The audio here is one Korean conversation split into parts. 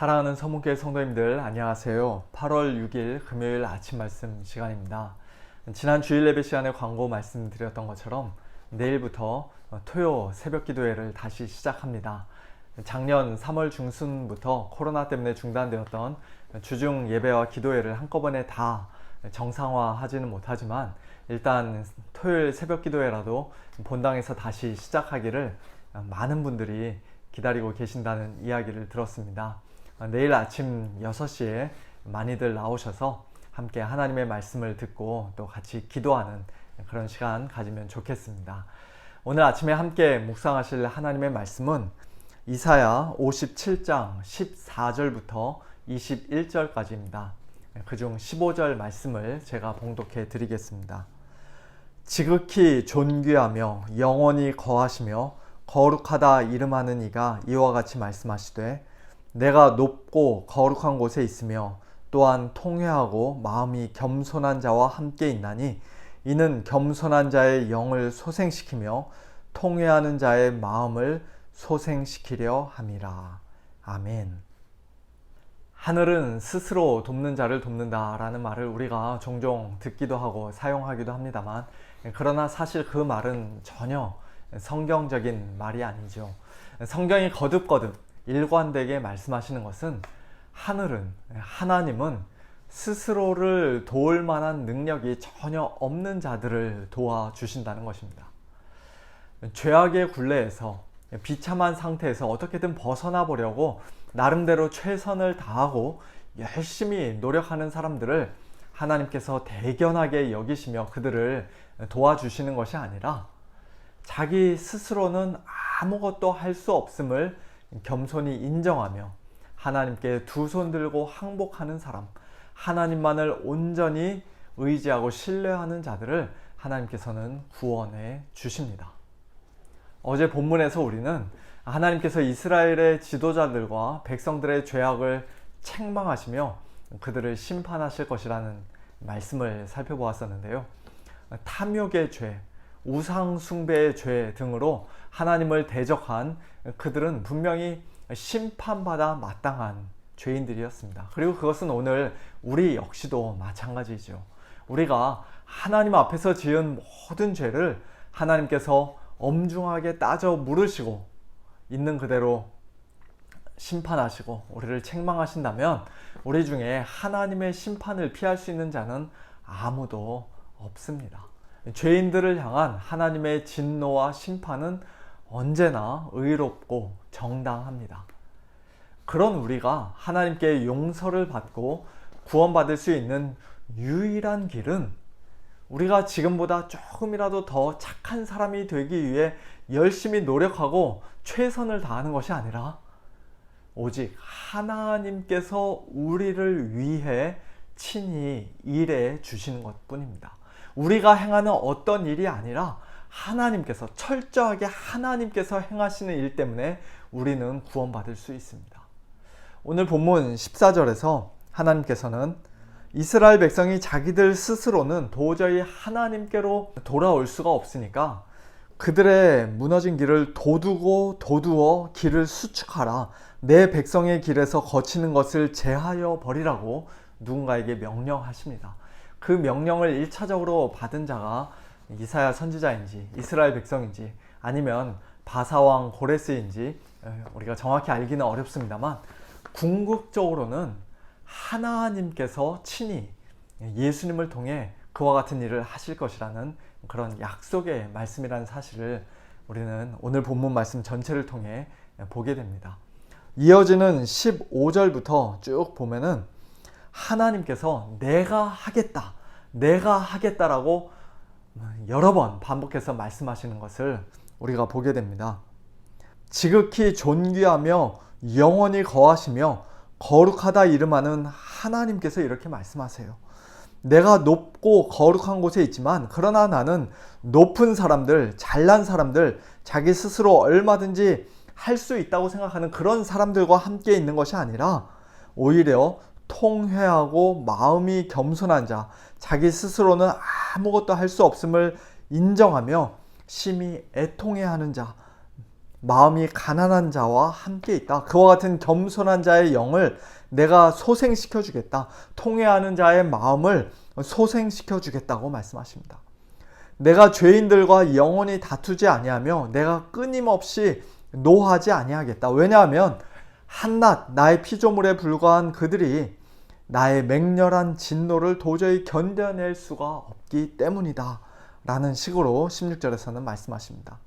사랑하는 서문교회 성도님들 안녕하세요. 8월 6일 금요일 아침 말씀 시간입니다. 지난 주일 예배 시간에 광고 말씀드렸던 것처럼 내일부터 토요 새벽 기도회를 다시 시작합니다. 작년 3월 중순부터 코로나 때문에 중단되었던 주중 예배와 기도회를 한꺼번에 다 정상화하지는 못하지만 일단 토요일 새벽 기도회라도 본당에서 다시 시작하기를 많은 분들이 기다리고 계신다는 이야기를 들었습니다. 내일 아침 6시에 많이들 나오셔서 함께 하나님의 말씀을 듣고 또 같이 기도하는 그런 시간 가지면 좋겠습니다. 오늘 아침에 함께 묵상하실 하나님의 말씀은 이사야 57장 14절부터 21절까지입니다. 그중 15절 말씀을 제가 봉독해 드리겠습니다. 지극히 존귀하며 영원히 거하시며 거룩하다 이름하는 이가 이와 같이 말씀하시되 내가 높고 거룩한 곳에 있으며 또한 통회하고 마음이 겸손한 자와 함께 있나니 이는 겸손한 자의 영을 소생시키며 통회하는 자의 마음을 소생시키려 함이라. 아멘. 하늘은 스스로 돕는 자를 돕는다 라는 말을 우리가 종종 듣기도 하고 사용하기도 합니다만, 그러나 사실 그 말은 전혀 성경적인 말이 아니죠. 성경이 거듭거듭 일관되게 말씀하시는 것은 하나님은 스스로를 도울 만한 능력이 전혀 없는 자들을 도와주신다는 것입니다. 죄악의 굴레에서 비참한 상태에서 어떻게든 벗어나 보려고 나름대로 최선을 다하고 열심히 노력하는 사람들을 하나님께서 대견하게 여기시며 그들을 도와주시는 것이 아니라 자기 스스로는 아무것도 할 수 없음을 겸손히 인정하며 하나님께 두 손 들고 항복하는 사람, 하나님만을 온전히 의지하고 신뢰하는 자들을 하나님께서는 구원해 주십니다. 어제 본문에서 우리는 하나님께서 이스라엘의 지도자들과 백성들의 죄악을 책망하시며 그들을 심판하실 것이라는 말씀을 살펴보았었는데요. 탐욕의 죄, 우상 숭배의 죄 등으로 하나님을 대적한 그들은 분명히 심판받아 마땅한 죄인들이었습니다. 그리고 그것은 오늘 우리 역시도 마찬가지죠. 우리가 하나님 앞에서 지은 모든 죄를 하나님께서 엄중하게 따져 물으시고 있는 그대로 심판하시고 우리를 책망하신다면 우리 중에 하나님의 심판을 피할 수 있는 자는 아무도 없습니다. 죄인들을 향한 하나님의 진노와 심판은 언제나 의롭고 정당합니다. 그런 우리가 하나님께 용서를 받고 구원받을 수 있는 유일한 길은 우리가 지금보다 조금이라도 더 착한 사람이 되기 위해 열심히 노력하고 최선을 다하는 것이 아니라 오직 하나님께서 우리를 위해 친히 일해 주시는 것뿐입니다. 우리가 행하는 어떤 일이 아니라 하나님께서 철저하게 하나님께서 행하시는 일 때문에 우리는 구원받을 수 있습니다. 오늘 본문 14절에서 하나님께서는 이스라엘 백성이 자기들 스스로는 도저히 하나님께로 돌아올 수가 없으니까 그들의 무너진 길을 도두어 길을 수축하라. 내 백성의 길에서 거치는 것을 제하여 버리라고 누군가에게 명령하십니다. 그 명령을 1차적으로 받은 자가 이사야 선지자인지 이스라엘 백성인지 아니면 바사왕 고레스인지 우리가 정확히 알기는 어렵습니다만 궁극적으로는 하나님께서 친히 예수님을 통해 그와 같은 일을 하실 것이라는 그런 약속의 말씀이라는 사실을 우리는 오늘 본문 말씀 전체를 통해 보게 됩니다. 이어지는 15절부터 쭉 보면은 하나님께서 내가 하겠다라고 여러 번 반복해서 말씀하시는 것을 우리가 보게 됩니다. 지극히 존귀하며 영원히 거하시며 거룩하다 이름하는 하나님께서 이렇게 말씀하세요. 내가 높고 거룩한 곳에 있지만 그러나 나는 높은 사람들, 잘난 사람들, 자기 스스로 얼마든지 할 수 있다고 생각하는 그런 사람들과 함께 있는 것이 아니라 오히려 통회하고 마음이 겸손한 자, 자기 스스로는 아무것도 할 수 없음을 인정하며 심히 애통해하는 자, 마음이 가난한 자와 함께 있다. 그와 같은 겸손한 자의 영을 내가 소생시켜 주겠다. 통회하는 자의 마음을 소생시켜 주겠다고 말씀하십니다. 내가 죄인들과 영원히 다투지 아니하며 내가 끊임없이 노하지 아니하겠다. 왜냐하면 한낱 나의 피조물에 불과한 그들이 나의 맹렬한 진노를 도저히 견뎌낼 수가 없기 때문이다 라는 식으로 16절에서는 말씀하십니다.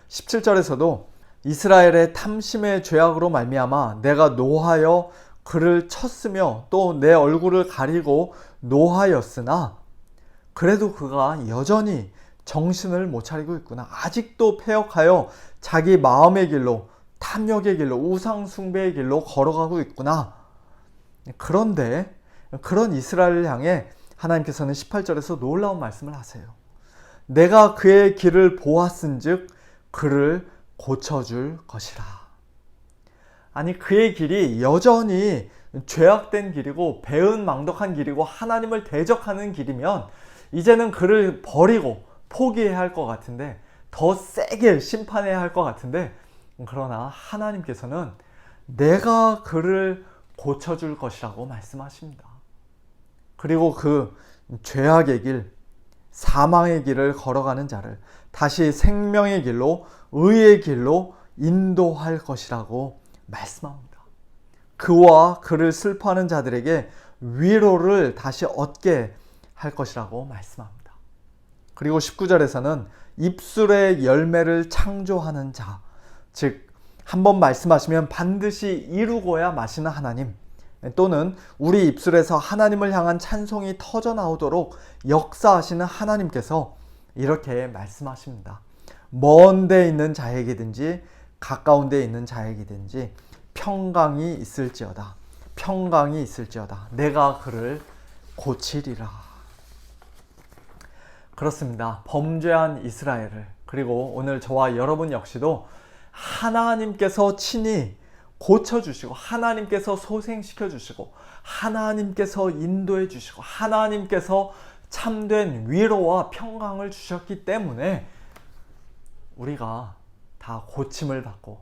17절에서도 이스라엘의 탐심의 죄악으로 말미암아 내가 노하여 그를 쳤으며 또 내 얼굴을 가리고 노하였으나 그래도 그가 여전히 정신을 못 차리고 있구나. 아직도 패역하여 자기 마음의 길로, 탐욕의 길로, 우상 숭배의 길로 걸어가고 있구나. 그런데 그런 이스라엘을 향해 하나님께서는 18절에서 놀라운 말씀을 하세요. 내가 그의 길을 보았은즉 그를 고쳐줄 것이라. 아니, 그의 길이 여전히 죄악된 길이고 배은망덕한 길이고 하나님을 대적하는 길이면 이제는 그를 버리고 포기해야 할 것 같은데, 더 세게 심판해야 할 것 같은데, 그러나 하나님께서는 내가 그를 고쳐줄 것이라고 말씀하십니다. 그리고 그 죄악의 길, 사망의 길을 걸어가는 자를 다시 생명의 길로, 의의 길로 인도할 것이라고 말씀합니다. 그와 그를 슬퍼하는 자들에게 위로를 다시 얻게 할 것이라고 말씀합니다. 그리고 19절에서는 입술의 열매를 창조하는 자, 즉 한번 말씀하시면 반드시 이루고야 마시는 하나님, 또는 우리 입술에서 하나님을 향한 찬송이 터져 나오도록 역사하시는 하나님께서 이렇게 말씀하십니다. 먼 데 있는 자에게든지 가까운 데 있는 자에게든지 평강이 있을지어다. 평강이 있을지어다. 내가 그를 고치리라. 그렇습니다. 범죄한 이스라엘을, 그리고 오늘 저와 여러분 역시도 하나님께서 친히 고쳐주시고 하나님께서 소생시켜 주시고 하나님께서 인도해 주시고 하나님께서 참된 위로와 평강을 주셨기 때문에 우리가 다 고침을 받고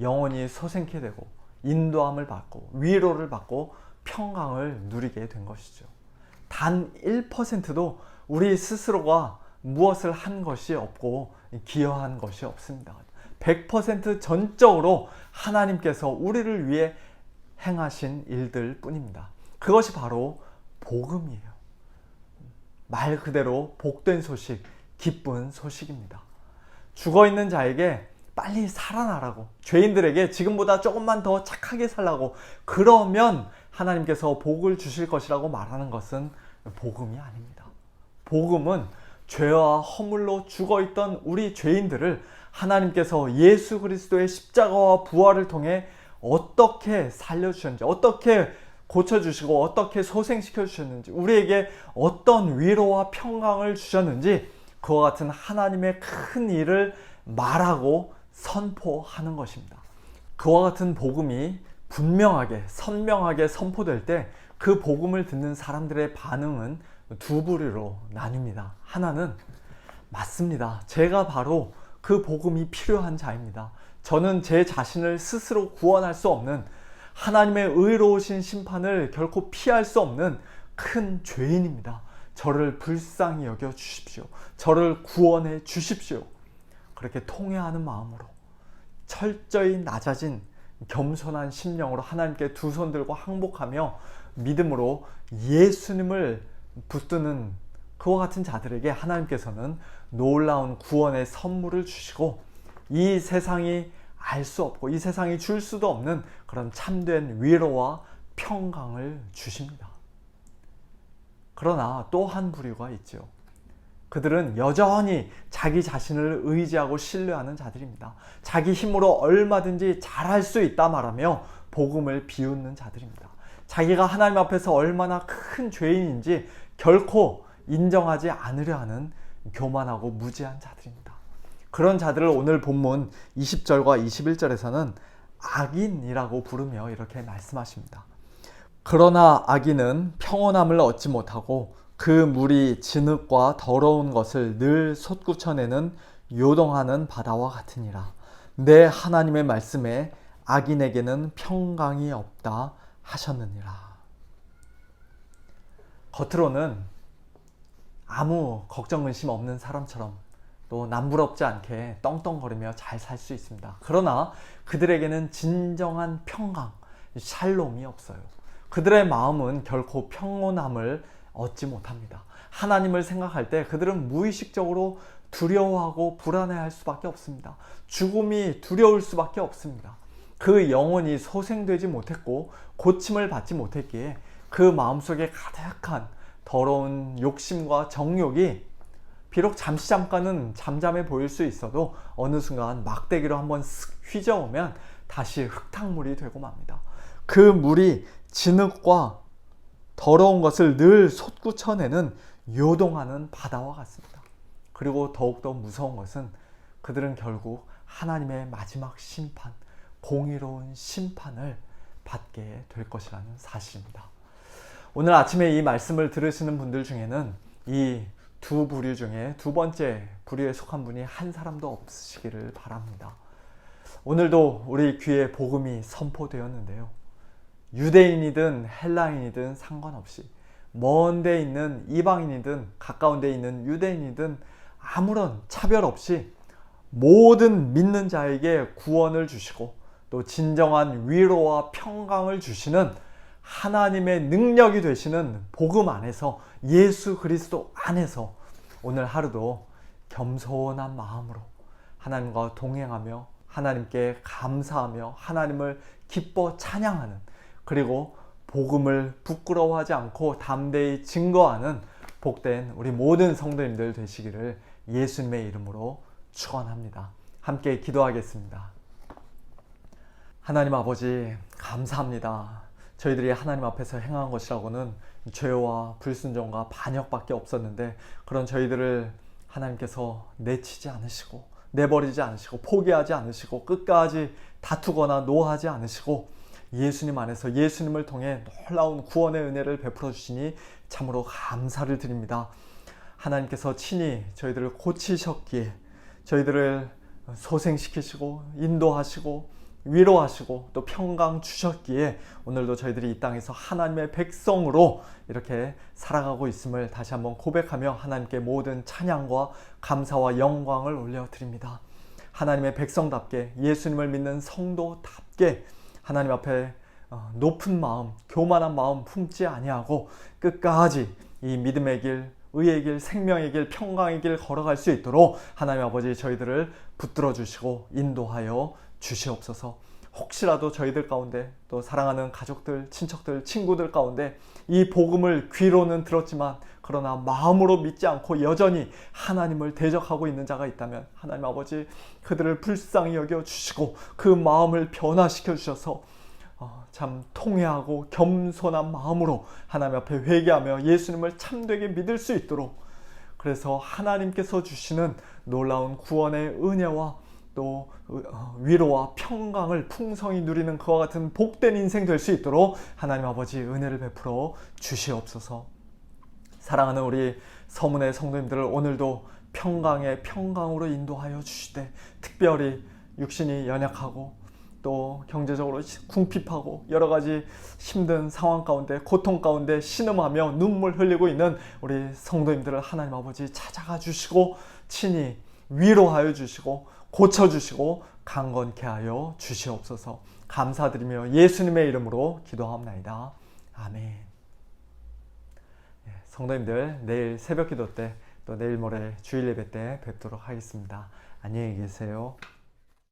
영원히 소생케 되고 인도함을 받고 위로를 받고 평강을 누리게 된 것이죠. 단 1%도 우리 스스로가 무엇을 한 것이 없고 기여한 것이 없습니다. 100% 전적으로 하나님께서 우리를 위해 행하신 일들 뿐입니다. 그것이 바로 복음이에요. 말 그대로 복된 소식, 기쁜 소식입니다. 죽어있는 자에게 빨리 살아나라고, 죄인들에게 지금보다 조금만 더 착하게 살라고, 그러면 하나님께서 복을 주실 것이라고 말하는 것은 복음이 아닙니다. 복음은 죄와 허물로 죽어있던 우리 죄인들을 하나님께서 예수 그리스도의 십자가와 부활을 통해 어떻게 살려주셨는지, 어떻게 고쳐주시고 어떻게 소생시켜 주셨는지, 우리에게 어떤 위로와 평강을 주셨는지, 그와 같은 하나님의 큰 일을 말하고 선포하는 것입니다. 그와 같은 복음이 분명하게 선명하게 선포될 때 그 복음을 듣는 사람들의 반응은 두 부류로 나뉩니다. 하나는 맞습니다. 제가 바로 그 복음이 필요한 자입니다. 저는 제 자신을 스스로 구원할 수 없는, 하나님의 의로우신 심판을 결코 피할 수 없는 큰 죄인입니다. 저를 불쌍히 여겨 주십시오. 저를 구원해 주십시오. 그렇게 통회하는 마음으로 철저히 낮아진 겸손한 심령으로 하나님께 두 손 들고 항복하며 믿음으로 예수님을 붙드는 그와 같은 자들에게 하나님께서는 놀라운 구원의 선물을 주시고, 이 세상이 알 수 없고 이 세상이 줄 수도 없는 그런 참된 위로와 평강을 주십니다. 그러나 또 한 부류가 있죠. 그들은 여전히 자기 자신을 의지하고 신뢰하는 자들입니다. 자기 힘으로 얼마든지 잘할 수 있다 말하며 복음을 비웃는 자들입니다. 자기가 하나님 앞에서 얼마나 큰 죄인인지 결코 인정하지 않으려 하는 교만하고 무지한 자들입니다. 그런 자들을 오늘 본문 20절과 21절에서는 악인이라고 부르며 이렇게 말씀하십니다. 그러나 악인은 평온함을 얻지 못하고 그 물이 진흙과 더러운 것을 늘 솟구쳐내는 요동하는 바다와 같으니라. 내 하나님의 말씀에 악인에게는 평강이 없다 하셨느니라. 겉으로는 아무 걱정 근심 없는 사람처럼 또 남부럽지 않게 떵떵거리며 잘 살 수 있습니다. 그러나 그들에게는 진정한 평강, 샬롬이 없어요. 그들의 마음은 결코 평온함을 얻지 못합니다. 하나님을 생각할 때 그들은 무의식적으로 두려워하고 불안해할 수밖에 없습니다. 죽음이 두려울 수밖에 없습니다. 그 영혼이 소생되지 못했고 고침을 받지 못했기에 그 마음속에 가득한 더러운 욕심과 정욕이 비록 잠깐은 잠잠해 보일 수 있어도 어느 순간 막대기로 한번 슥 휘저으면 다시 흙탕물이 되고 맙니다. 그 물이 진흙과 더러운 것을 늘 솟구쳐내는 요동하는 바다와 같습니다. 그리고 더욱더 무서운 것은 그들은 결국 하나님의 마지막 심판, 공의로운 심판을 받게 될 것이라는 사실입니다. 오늘 아침에 이 말씀을 들으시는 분들 중에는 이 두 부류 중에 두 번째 부류에 속한 분이 한 사람도 없으시기를 바랍니다. 오늘도 우리 귀에 복음이 선포되었는데요. 유대인이든 헬라인이든 상관없이 먼 데 있는 이방인이든 가까운 데 있는 유대인이든 아무런 차별 없이 모든 믿는 자에게 구원을 주시고 또 진정한 위로와 평강을 주시는 하나님의 능력이 되시는 복음 안에서, 예수 그리스도 안에서 오늘 하루도 겸손한 마음으로 하나님과 동행하며 하나님께 감사하며 하나님을 기뻐 찬양하는, 그리고 복음을 부끄러워하지 않고 담대히 증거하는 복된 우리 모든 성도님들 되시기를 예수님의 이름으로 축원합니다. 함께 기도하겠습니다. 하나님 아버지, 감사합니다. 저희들이 하나님 앞에서 행한 것이라고는 죄와 불순종과 반역밖에 없었는데, 그런 저희들을 하나님께서 내치지 않으시고 내버리지 않으시고 포기하지 않으시고 끝까지 다투거나 노하지 않으시고 예수님 안에서 예수님을 통해 놀라운 구원의 은혜를 베풀어 주시니 참으로 감사를 드립니다. 하나님께서 친히 저희들을 고치셨기에, 저희들을 소생시키시고 인도하시고 위로하시고 또 평강 주셨기에 오늘도 저희들이 이 땅에서 하나님의 백성으로 이렇게 살아가고 있음을 다시 한번 고백하며 하나님께 모든 찬양과 감사와 영광을 올려드립니다. 하나님의 백성답게, 예수님을 믿는 성도답게 하나님 앞에 높은 마음, 교만한 마음 품지 아니하고 끝까지 이 믿음의 길, 의의 길, 생명의 길, 평강의 길 걸어갈 수 있도록 하나님 아버지 저희들을 붙들어 주시고 인도하여 주시옵소서. 혹시라도 저희들 가운데 또 사랑하는 가족들, 친척들, 친구들 가운데 이 복음을 귀로는 들었지만 그러나 마음으로 믿지 않고 여전히 하나님을 대적하고 있는 자가 있다면 하나님 아버지 그들을 불쌍히 여겨 주시고 그 마음을 변화시켜 주셔서 참 통회하고 겸손한 마음으로 하나님 앞에 회개하며 예수님을 참되게 믿을 수 있도록, 그래서 하나님께서 주시는 놀라운 구원의 은혜와 또 위로와 평강을 풍성히 누리는 그와 같은 복된 인생 될 수 있도록 하나님 아버지 은혜를 베풀어 주시옵소서. 사랑하는 우리 서문의 성도님들을 오늘도 평강의 평강으로 인도하여 주시되, 특별히 육신이 연약하고 또 경제적으로 궁핍하고 여러 가지 힘든 상황 가운데, 고통 가운데 신음하며 눈물 흘리고 있는 우리 성도님들을 하나님 아버지 찾아가 주시고 친히 위로하여 주시고 고쳐주시고 강건케 하여 주시옵소서. 감사드리며 예수님의 이름으로 기도하옵나이다. 아멘. 성도님들, 내일 새벽기도 때 또 내일 모레 주일 예배 때 뵙도록 하겠습니다. 안녕히 계세요.